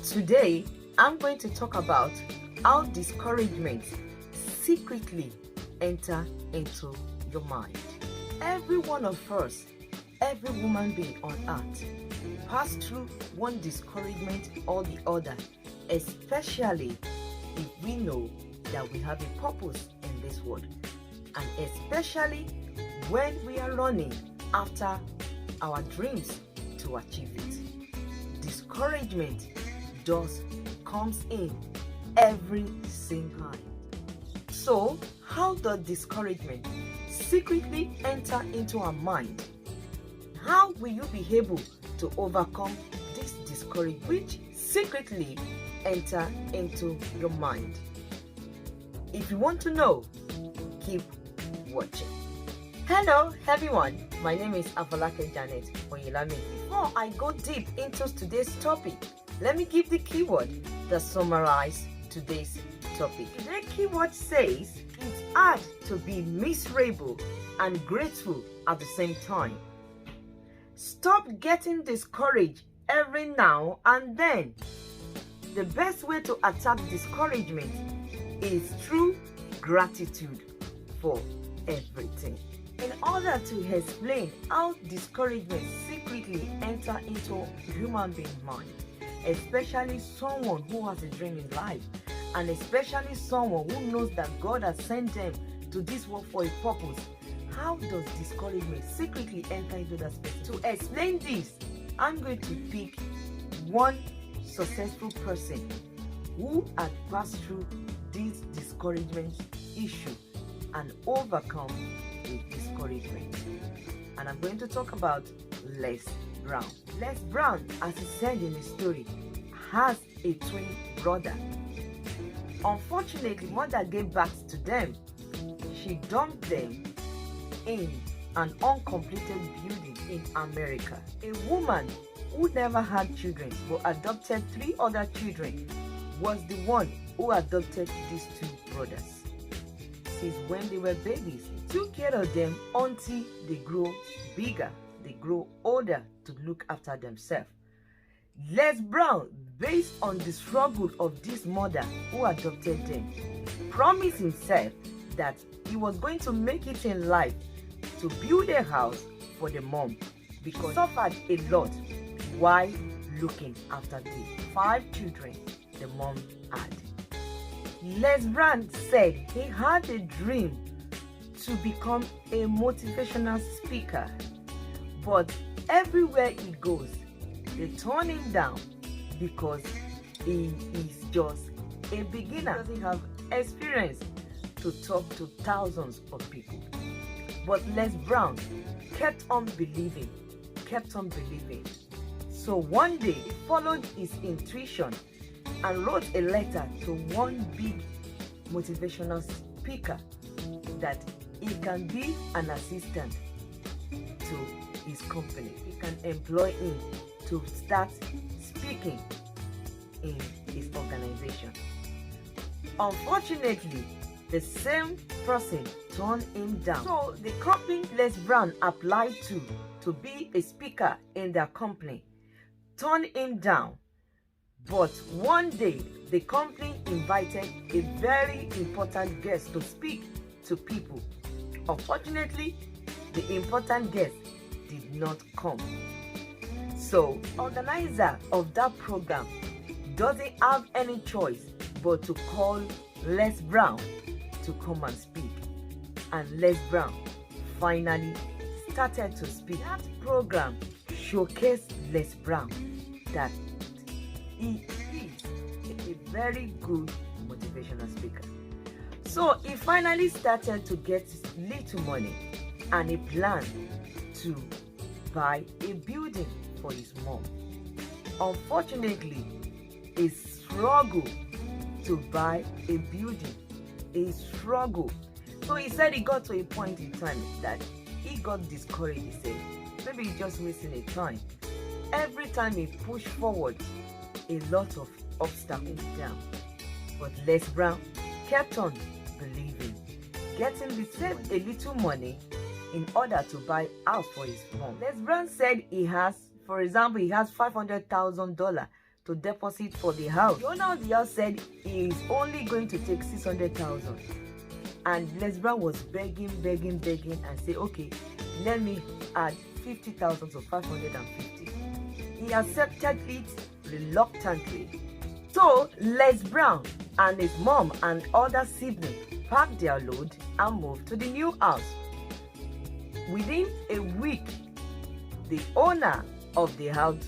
Today, I'm going to talk about how discouragement secretly enter into your mind. Every one of us, every human being on earth, pass through one discouragement or the other, especially if we know that we have a purpose in this world, and especially when we are running after our dreams to achieve it. Discouragement just comes in every single time. So, how does discouragement secretly enter into our mind? How will you be able to overcome this discouragement which secretly enter into your mind? If you want to know, keep watching. Hello everyone, my name is Afolake Janet Oyelami. Before I go deep into today's topic, let me give the keyword that summarizes today's topic. The keyword says it's hard to be miserable and grateful at the same time. Stop getting discouraged every now and then. The best way to attack discouragement is through gratitude for everything. In order to explain how discouragement secretly enters into human being mind, especially someone who has a dream in life, and especially someone who knows that God has sent them to this world for a purpose, how does discouragement secretly enter into that space? To explain this, I'm going to pick one successful person who had passed through this discouragement issue and overcome the discouragement. And I'm going to talk about Les Brown. Les Brown, as he said in his story, has a twin brother. Unfortunately, mother gave birth to them. She dumped them in an uncompleted building in America. A woman who never had children but adopted 3 other children was the one who adopted these 2 brothers. Since when they were babies, took care of them until they grow bigger, they grow older to look after themselves. Les Brown, based on the struggle of this mother who adopted them, promised himself that he was going to make it in life to build a house for the mom, because he suffered a lot while looking after the 5 children the mom had. Les Brown said he had a dream to become a motivational speaker, but everywhere he goes, they turn him down because he is just a beginner. He doesn't have experience to talk to thousands of people. But Les Brown kept on believing. So one day he followed his intuition and wrote a letter to one big motivational speaker that he can be an assistant to his company. He can employ him to start speaking in his organization. Unfortunately, the same person turned him down. So the company Les Brown applied to be a speaker in their company turned him down. But one day, the company invited a very important guest to speak to people. Unfortunately, the important guest did not come. So, organizer of that program doesn't have any choice but to call Les Brown to come and speak. And Les Brown finally started to speak. That program showcased Les Brown that he is a very good motivational speaker. So he finally started to get little money, and he planned to buy a building for his mom. Unfortunately, he struggled to buy a building. He struggled. So he said he got to a point in time that he got discouraged. He said, maybe he's just wasting his time. Every time he pushed forward, a lot of obstacles down. But Les Brown kept on believing, getting a little money in order to buy house for his mom. Les Brown said he has, for example, he has $500,000 to deposit for the house. The owner of the house said he is only going to take 600,000. And lesbian was begging and say, okay, let me add 50,000 to 550. He accepted it reluctantly. So Les Brown and his mom and other siblings packed their load and moved to the new house. Within a week, the owner of the house,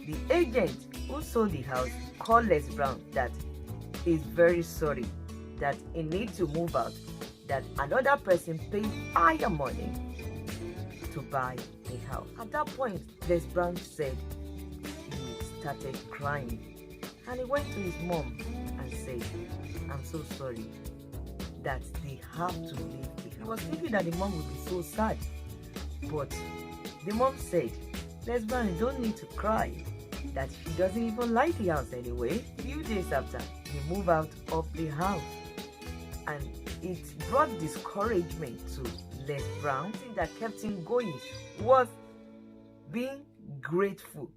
the agent who sold the house, called Les Brown that he's very sorry, that he needs to move out, that another person paid higher money to buy a house. At that point, Les Brown said he started crying, and he went to his mom and said, I'm so sorry that they have to leave the house. He was thinking that the mom would be so sad, but the mom said, Les Brown, you don't need to cry, that she doesn't even like the house anyway. A few days after, he moved out of the house, and it brought discouragement to Les Brown. The thing that kept him going was being grateful.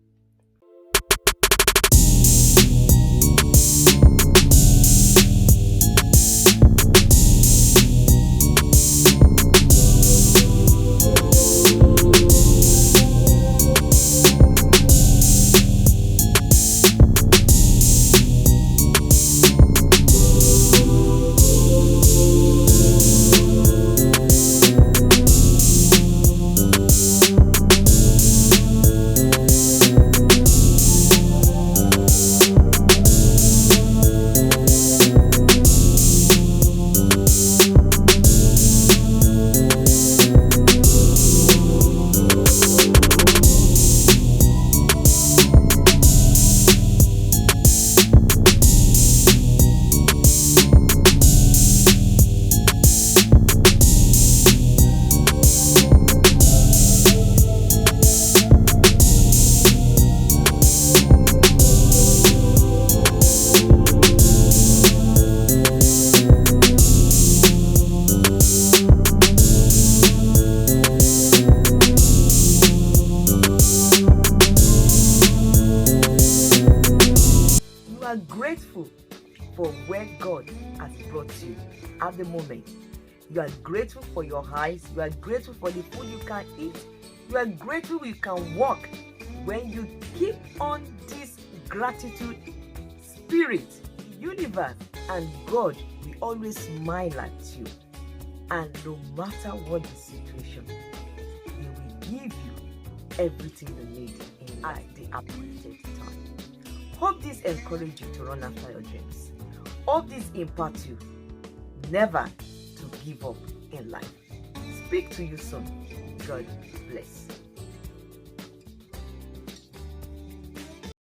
You are grateful for where God has brought you at the moment. You are grateful for your eyes. You are grateful for the food you can eat. You are grateful you can walk. When you keep on this gratitude spirit, the universe and God will always smile at you. And no matter what the situation, He will give you everything you need in the appointed time. Hope this encourages you to run after your dreams. Hope this imparts you never to give up in life. Speak to you soon. God bless.